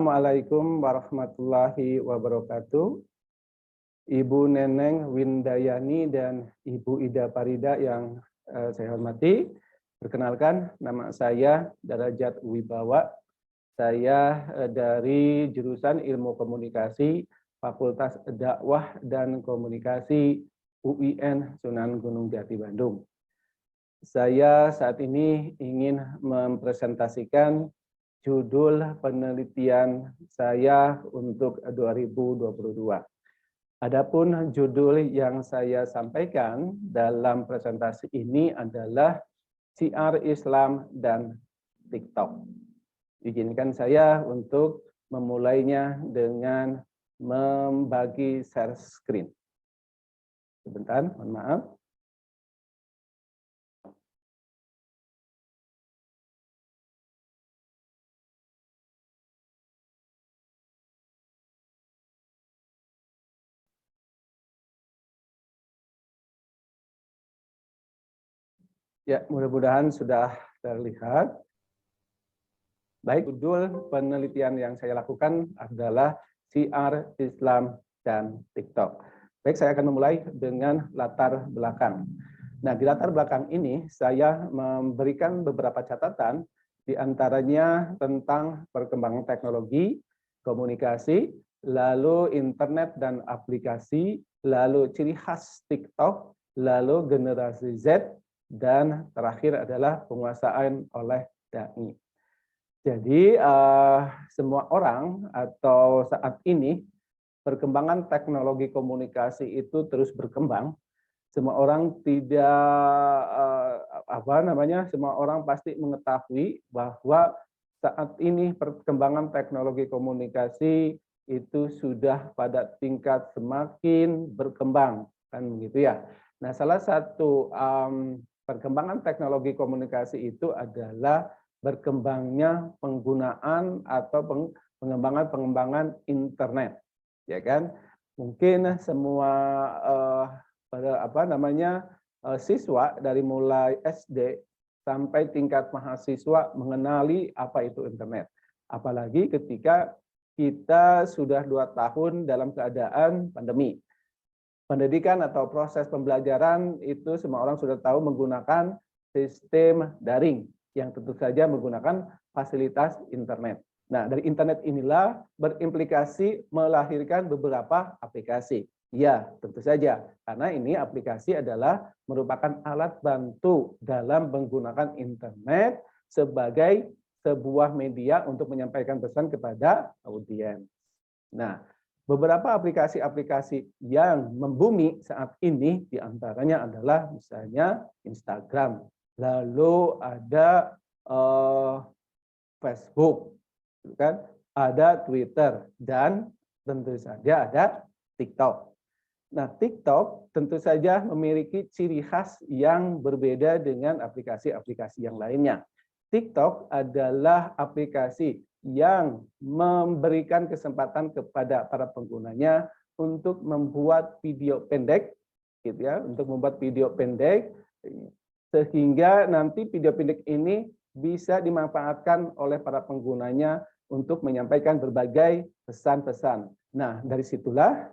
Assalamualaikum warahmatullahi wabarakatuh. Ibu Neneng Windayani dan Ibu Ida Parida yang saya hormati. Perkenalkan, nama saya Darajat Wibawa. Saya dari jurusan Ilmu Komunikasi Fakultas Dakwah dan Komunikasi UIN Sunan Gunung Jati Bandung. Saya saat ini ingin mempresentasikan judul penelitian saya untuk 2022. Adapun judul yang saya sampaikan dalam presentasi ini adalah Syiar Islam dan TikTok. Izinkan saya untuk memulainya dengan membagi share screen. Sebentar, mohon maaf. Ya, mudah-mudahan sudah terlihat. Baik, judul penelitian yang saya lakukan adalah Syiar Islam dan TikTok. Baik, saya akan memulai dengan latar belakang. Nah, di latar belakang ini saya memberikan beberapa catatan, di antaranya tentang perkembangan teknologi, komunikasi, lalu internet dan aplikasi, lalu ciri khas TikTok, lalu generasi Z, dan terakhir adalah penguasaan oleh dai. Jadi semua orang atau saat ini perkembangan teknologi komunikasi itu terus berkembang. Semua orang semua orang pasti mengetahui bahwa saat ini perkembangan teknologi komunikasi itu sudah pada tingkat semakin berkembang, kan begitu ya. Nah, salah satu perkembangan teknologi komunikasi itu adalah berkembangnya penggunaan atau pengembangan internet, ya kan? Mungkin semua siswa dari mulai SD sampai tingkat mahasiswa mengenali apa itu internet. Apalagi ketika kita sudah 2 tahun dalam keadaan pandemi. Pendidikan atau proses pembelajaran itu semua orang sudah tahu menggunakan sistem daring yang tentu saja menggunakan fasilitas internet. Nah, dari internet inilah berimplikasi melahirkan beberapa aplikasi. Ya, tentu saja. Karena ini aplikasi adalah merupakan alat bantu dalam menggunakan internet sebagai sebuah media untuk menyampaikan pesan kepada audiens. Nah, beberapa aplikasi-aplikasi yang membumi saat ini diantaranya adalah misalnya Instagram, lalu ada Facebook, kan? Ada Twitter, dan tentu saja ada TikTok. Nah, TikTok tentu saja memiliki ciri khas yang berbeda dengan aplikasi-aplikasi yang lainnya. TikTok adalah aplikasi yang memberikan kesempatan kepada para penggunanya untuk membuat video pendek, gitu ya, untuk membuat video pendek sehingga nanti video pendek ini bisa dimanfaatkan oleh para penggunanya untuk menyampaikan berbagai pesan-pesan. Nah, dari situlah,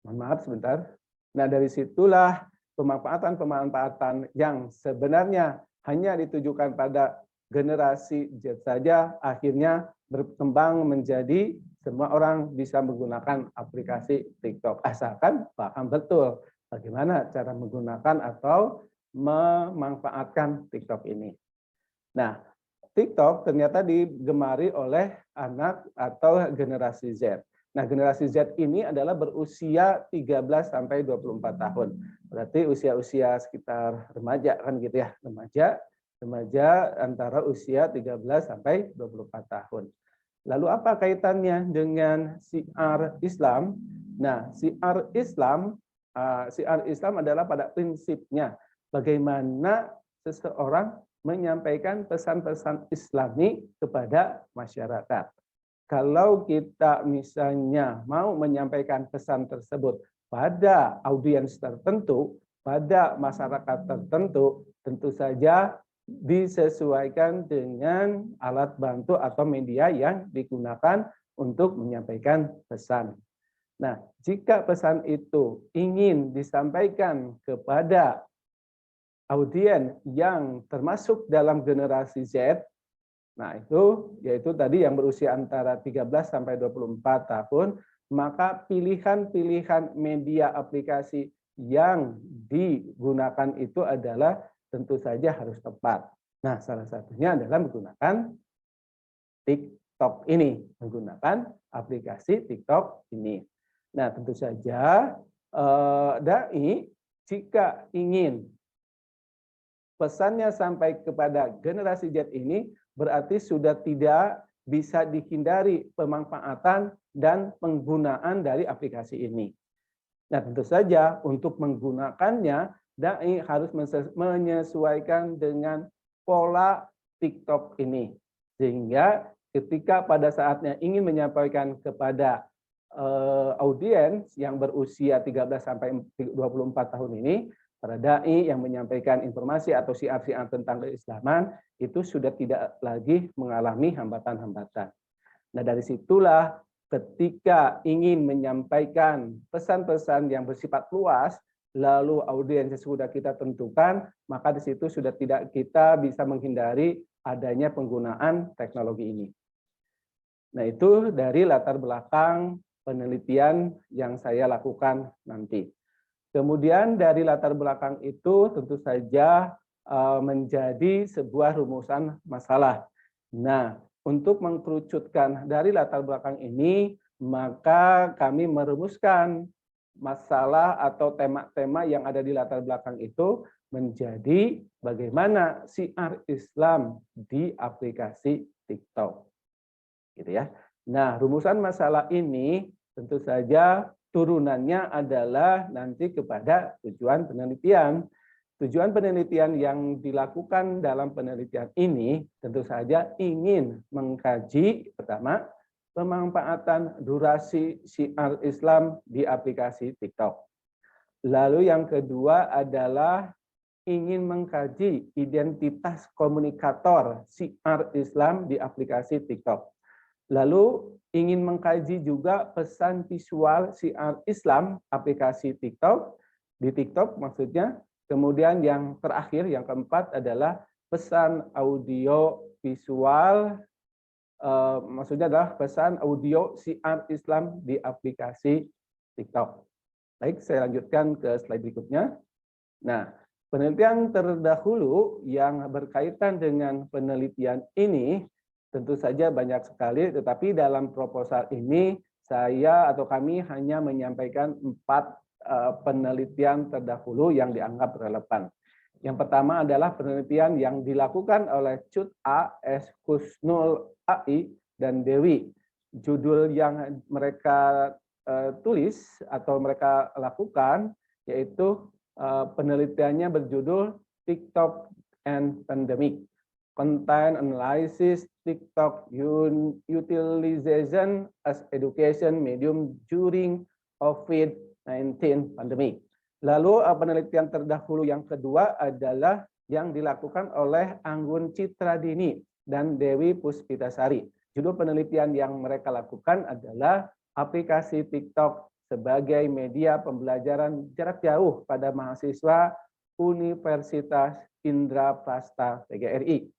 mohon maaf sebentar. Nah, dari situlah pemanfaatan yang sebenarnya hanya ditujukan pada generasi Z saja akhirnya berkembang menjadi semua orang bisa menggunakan aplikasi TikTok, asalkan paham betul bagaimana cara menggunakan atau memanfaatkan TikTok ini. Nah, TikTok ternyata digemari oleh anak atau generasi Z. Nah, generasi Z ini adalah berusia 13 sampai 24 tahun. Berarti usia-usia sekitar remaja kan gitu ya, remaja antara usia 13 sampai 24 tahun. Lalu apa kaitannya dengan syiar Islam? Nah, syiar Islam adalah pada prinsipnya bagaimana seseorang menyampaikan pesan-pesan Islami kepada masyarakat. Kalau kita misalnya mau menyampaikan pesan tersebut pada audiens tertentu, pada masyarakat tertentu, tentu saja disesuaikan dengan alat bantu atau media yang digunakan untuk menyampaikan pesan. Nah, jika pesan itu ingin disampaikan kepada audiens yang termasuk dalam generasi Z, nah itu yaitu tadi yang berusia antara 13 sampai 24 tahun, maka pilihan-pilihan media aplikasi yang digunakan itu adalah tentu saja harus tepat. Nah, salah satunya adalah menggunakan TikTok ini, menggunakan aplikasi TikTok ini. Nah, tentu saja dai jika ingin pesannya sampai kepada generasi Z ini berarti sudah tidak bisa dihindari pemanfaatan dan penggunaan dari aplikasi ini. Nah, tentu saja untuk menggunakannya, dai harus menyesuaikan dengan pola TikTok ini. Sehingga ketika pada saatnya ingin menyampaikan kepada audiens yang berusia 13 sampai 24 tahun ini, para dai yang menyampaikan informasi atau syiar-syiar tentang keislaman itu sudah tidak lagi mengalami hambatan-hambatan. Nah, dari situlah ketika ingin menyampaikan pesan-pesan yang bersifat luas, lalu audiens yang sudah kita tentukan, maka di situ sudah tidak kita bisa menghindari adanya penggunaan teknologi ini. Nah, itu dari latar belakang penelitian yang saya lakukan nanti. Kemudian dari latar belakang itu tentu saja menjadi sebuah rumusan masalah. Nah, untuk mengkerucutkan dari latar belakang ini, maka kami merumuskan masalah atau tema-tema yang ada di latar belakang itu menjadi bagaimana syiar Islam di aplikasi TikTok. Gitu ya. Nah, rumusan masalah ini tentu saja turunannya adalah nanti kepada tujuan penelitian. Tujuan penelitian yang dilakukan dalam penelitian ini tentu saja ingin mengkaji pertama pemanfaatan durasi syiar Islam di aplikasi TikTok. Lalu yang kedua adalah ingin mengkaji identitas komunikator syiar Islam di aplikasi TikTok. Lalu ingin mengkaji juga pesan visual syiar Islam aplikasi TikTok, di TikTok maksudnya. Kemudian yang terakhir, yang keempat adalah pesan audio visual, maksudnya adalah pesan audio syiar Islam di aplikasi TikTok. Baik, saya lanjutkan ke slide berikutnya. Nah, penelitian terdahulu yang berkaitan dengan penelitian ini tentu saja banyak sekali, tetapi dalam proposal ini saya atau kami hanya menyampaikan 4 penelitian terdahulu yang dianggap relevan. Yang pertama adalah penelitian yang dilakukan oleh Cut A, S. Kusnul AI, dan Dewi. Judul yang mereka tulis atau mereka lakukan yaitu penelitiannya berjudul TikTok and Pandemic. Content Analysis TikTok Utilization as Education Medium During COVID-19 Pandemic. Lalu penelitian terdahulu yang kedua adalah yang dilakukan oleh Anggun Citradini dan Dewi Puspitasari. Judul penelitian yang mereka lakukan adalah aplikasi TikTok sebagai media pembelajaran jarak jauh pada mahasiswa Universitas Indraprasta PGRI.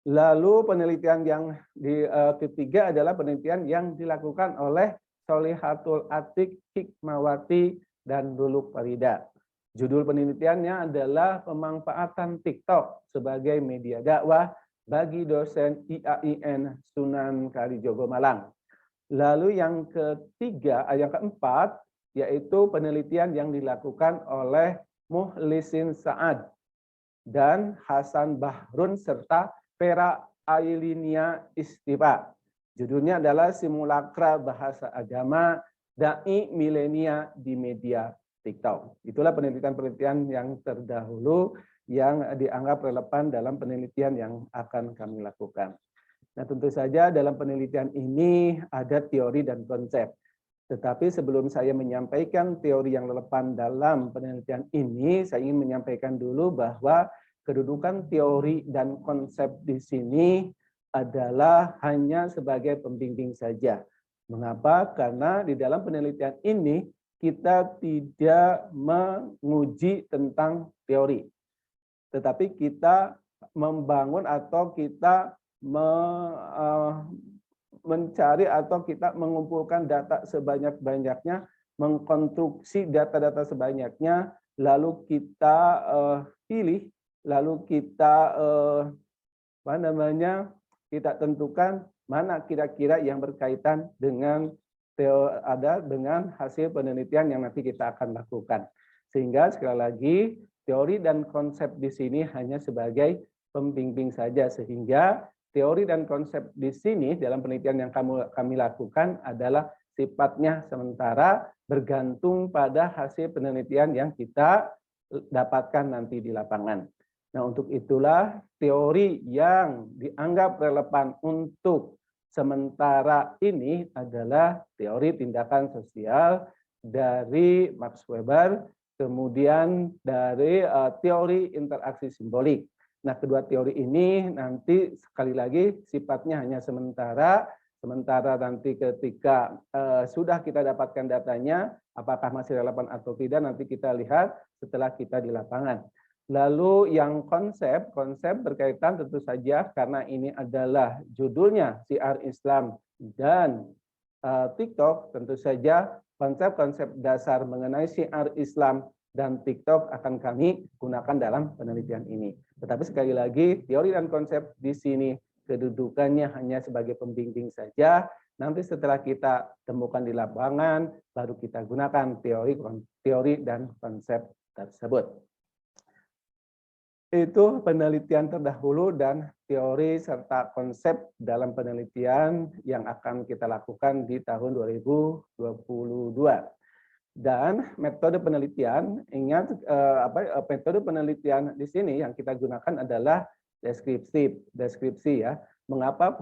Lalu penelitian yang ketiga adalah penelitian yang dilakukan oleh Solihatul Atik Hikmawati dan Luluk Farida. Judul penelitiannya adalah pemanfaatan TikTok sebagai media dakwah bagi dosen IAIN Sunan Kalijogo Malang. Lalu yang keempat yaitu penelitian yang dilakukan oleh Muhlisin Saad dan Hasan Bahrun serta Vera Ailinia Istifa. Judulnya adalah Simulakra Bahasa Agama Dai Milenia di Media TikTok. Itulah penelitian-penelitian yang terdahulu yang dianggap relevan dalam penelitian yang akan kami lakukan. Nah, tentu saja dalam penelitian ini ada teori dan konsep. Tetapi sebelum saya menyampaikan teori yang relevan dalam penelitian ini, saya ingin menyampaikan dulu bahwa kedudukan teori dan konsep di sini adalah hanya sebagai pembimbing saja. Mengapa? Karena di dalam penelitian ini kita tidak menguji tentang teori, tetapi kita membangun atau kita mencari atau kita mengumpulkan data sebanyak-banyaknya, mengkonstruksi data-data sebanyaknya, lalu kita pilih, lalu kita kita tentukan mana kira-kira yang berkaitan dengan dengan hasil penelitian yang nanti kita akan lakukan. Sehingga sekali lagi teori dan konsep di sini hanya sebagai pembimbing saja, sehingga teori dan konsep di sini dalam penelitian yang kami lakukan adalah sifatnya sementara, bergantung pada hasil penelitian yang kita dapatkan nanti di lapangan. Nah, untuk itulah teori yang dianggap relevan untuk sementara ini adalah teori tindakan sosial dari Max Weber, kemudian dari teori interaksi simbolik. Nah, kedua teori ini nanti sekali lagi sifatnya hanya sementara nanti ketika sudah kita dapatkan datanya, apakah masih relevan atau tidak, nanti kita lihat setelah kita di lapangan. Lalu yang konsep berkaitan tentu saja karena ini adalah judulnya Syiar Islam dan TikTok, tentu saja konsep-konsep dasar mengenai syiar Islam dan TikTok akan kami gunakan dalam penelitian ini. Tetapi sekali lagi, teori dan konsep di sini kedudukannya hanya sebagai pembimbing saja. Nanti setelah kita temukan di lapangan, baru kita gunakan teori dan konsep tersebut. Itu penelitian terdahulu dan teori serta konsep dalam penelitian yang akan kita lakukan di tahun 2022. Dan metode penelitian, ingat metode penelitian di sini yang kita gunakan adalah deskripsi ya. Mengapa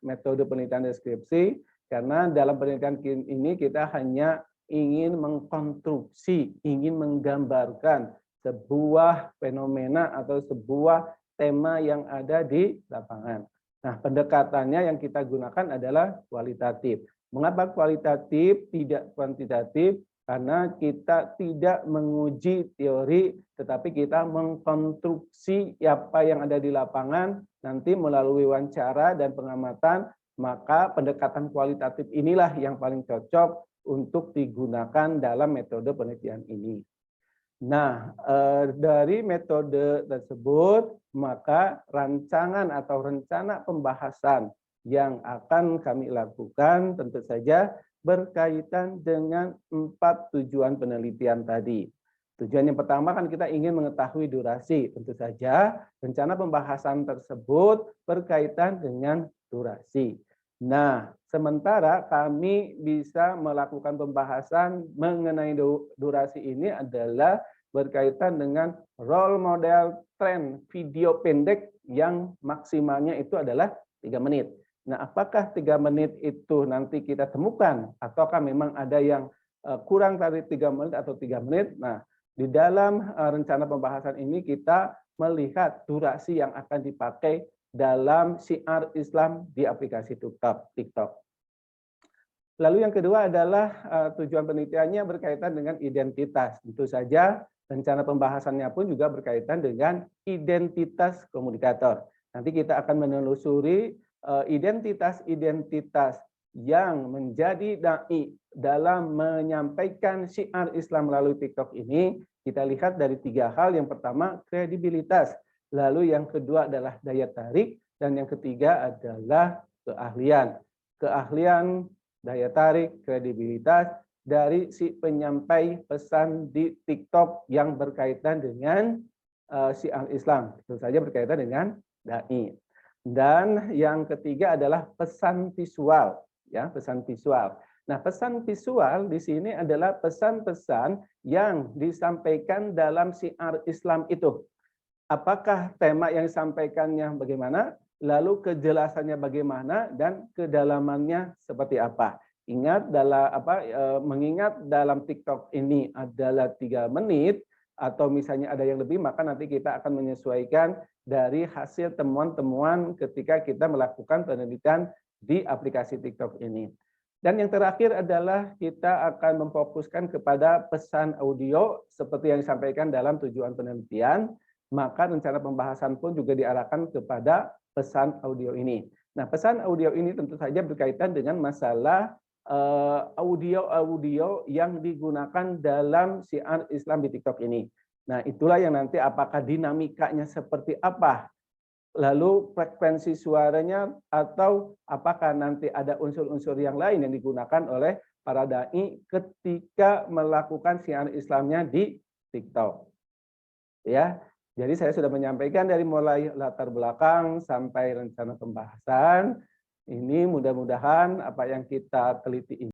metode penelitian deskripsi? Karena dalam penelitian ini kita hanya ingin mengkonstruksi, ingin menggambarkan sebuah fenomena atau sebuah tema yang ada di lapangan. Nah, pendekatannya yang kita gunakan adalah kualitatif. Mengapa kualitatif, tidak kuantitatif? Karena kita tidak menguji teori, tetapi kita mengkonstruksi apa yang ada di lapangan, nanti melalui wawancara dan pengamatan, maka pendekatan kualitatif inilah yang paling cocok untuk digunakan dalam metode penelitian ini. Nah, dari metode tersebut, maka rancangan atau rencana pembahasan yang akan kami lakukan tentu saja berkaitan dengan 4 tujuan penelitian tadi. Tujuan yang pertama kan kita ingin mengetahui durasi. Tentu saja rencana pembahasan tersebut berkaitan dengan durasi. Nah, sementara kami bisa melakukan pembahasan mengenai durasi ini adalah berkaitan dengan role model tren video pendek yang maksimalnya itu adalah 3 menit. Nah, apakah 3 menit itu nanti kita temukan ataukah memang ada yang kurang dari 3 menit atau 3 menit? Nah, di dalam rencana pembahasan ini kita melihat durasi yang akan dipakai dalam syiar Islam di aplikasi TikTok. Lalu yang kedua adalah tujuan penelitiannya berkaitan dengan identitas. Tentu saja rencana pembahasannya pun juga berkaitan dengan identitas komunikator. Nanti kita akan menelusuri identitas-identitas yang menjadi dai dalam menyampaikan syiar Islam melalui TikTok ini. Kita lihat dari 3 hal. Yang pertama, kredibilitas. Lalu yang kedua adalah daya tarik. Dan yang ketiga adalah keahlian. Keahlian, daya tarik, kredibilitas dari si penyampai pesan di TikTok yang berkaitan dengan syiar Islam. Tentu saja berkaitan dengan dai. Dan yang ketiga adalah pesan visual, ya, pesan visual. Nah, pesan visual di sini adalah pesan-pesan yang disampaikan dalam syiar Islam itu. Apakah tema yang disampaikannya bagaimana, lalu kejelasannya bagaimana, dan kedalamannya seperti apa. Ingat mengingat dalam TikTok ini adalah 3 menit, atau misalnya ada yang lebih, maka nanti kita akan menyesuaikan dari hasil temuan-temuan ketika kita melakukan penelitian di aplikasi TikTok ini. Dan yang terakhir adalah kita akan memfokuskan kepada pesan audio seperti yang disampaikan dalam tujuan penelitian, maka rencana pembahasan pun juga diarahkan kepada pesan audio ini. Nah, pesan audio ini tentu saja berkaitan dengan masalah audio-audio yang digunakan dalam syiar Islam di TikTok ini. Nah, itulah yang nanti apakah dinamikanya seperti apa, lalu frekuensi suaranya, atau apakah nanti ada unsur-unsur yang lain yang digunakan oleh para dai ketika melakukan syiar Islamnya di TikTok. Ya, jadi saya sudah menyampaikan dari mulai latar belakang sampai rencana pembahasan. Ini mudah-mudahan apa yang kita teliti ini